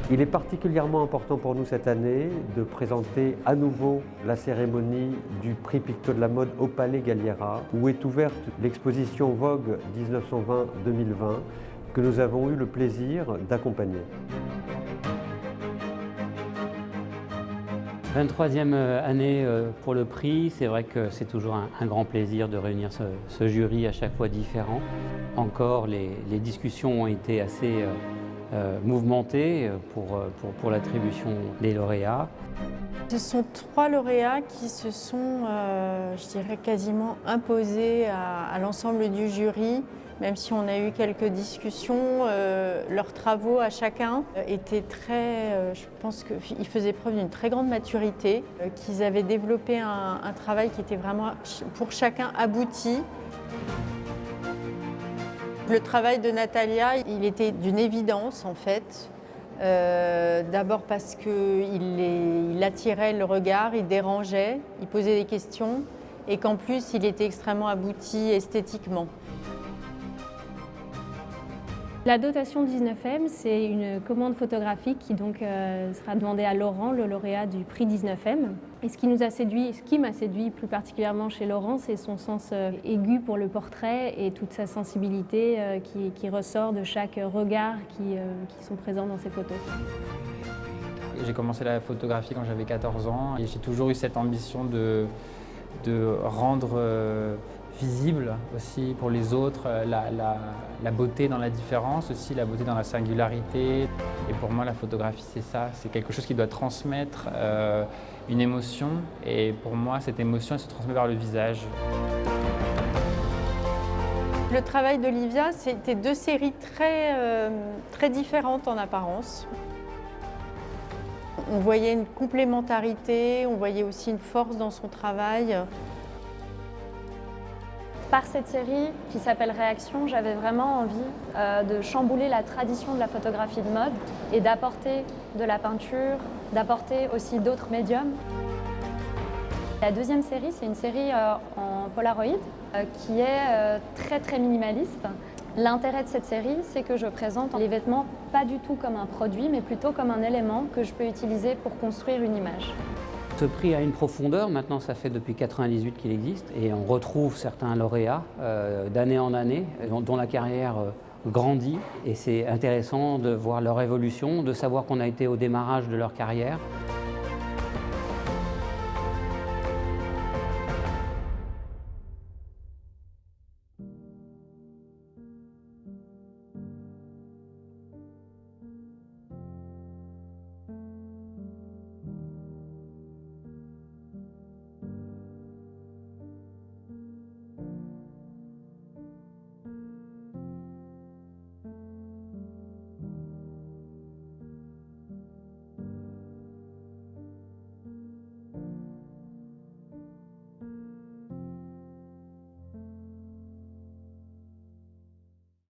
Il est particulièrement important pour nous cette année de présenter à nouveau la cérémonie du prix Picto de la mode au Palais Galliera, où est ouverte l'exposition Vogue 1920-2020 que nous avons eu le plaisir d'accompagner. 23e année pour le prix, c'est vrai que c'est toujours un grand plaisir de réunir ce jury à chaque fois différent. Encore, les discussions ont été assez mouvementées pour l'attribution des lauréats. Ce sont 3 lauréats qui se sont, je dirais, quasiment imposés à l'ensemble du jury. Même si on a eu quelques discussions, leurs travaux à chacun étaient très, je pense qu'ils faisaient preuve d'une très grande maturité, qu'ils avaient développé un travail qui était vraiment pour chacun abouti. Le travail de Natalia, il était d'une évidence en fait. D'abord parce qu'il attirait le regard, il dérangeait, il posait des questions et qu'en plus il était extrêmement abouti esthétiquement. La dotation 19e, c'est une commande photographique qui donc sera demandée à Laurent, le lauréat du prix 19e. Et ce qui m'a séduit plus particulièrement chez Laurent, c'est son sens aigu pour le portrait et toute sa sensibilité qui ressort de chaque regard qui sont présents dans ses photos. J'ai commencé la photographie quand j'avais 14 ans et j'ai toujours eu cette ambition de rendre visible aussi pour les autres la beauté dans la différence, aussi la beauté dans la singularité. Et pour moi, la photographie, c'est ça, c'est quelque chose qui doit transmettre une émotion. Et pour moi, cette émotion, elle se transmet par le visage. Le travail d'Olivia, c'était 2 séries très différentes en apparence. On voyait une complémentarité, on voyait aussi une force dans son travail. Par cette série qui s'appelle Réaction, j'avais vraiment envie de chambouler la tradition de la photographie de mode et d'apporter de la peinture, d'apporter aussi d'autres médiums. La deuxième série, c'est une série en Polaroid qui est très minimaliste. L'intérêt de cette série, c'est que je présente les vêtements pas du tout comme un produit, mais plutôt comme un élément que je peux utiliser pour construire une image. Ce prix a une profondeur, maintenant ça fait depuis 1998 qu'il existe et on retrouve certains lauréats d'année en année dont la carrière grandit et c'est intéressant de voir leur évolution, de savoir qu'on a été au démarrage de leur carrière.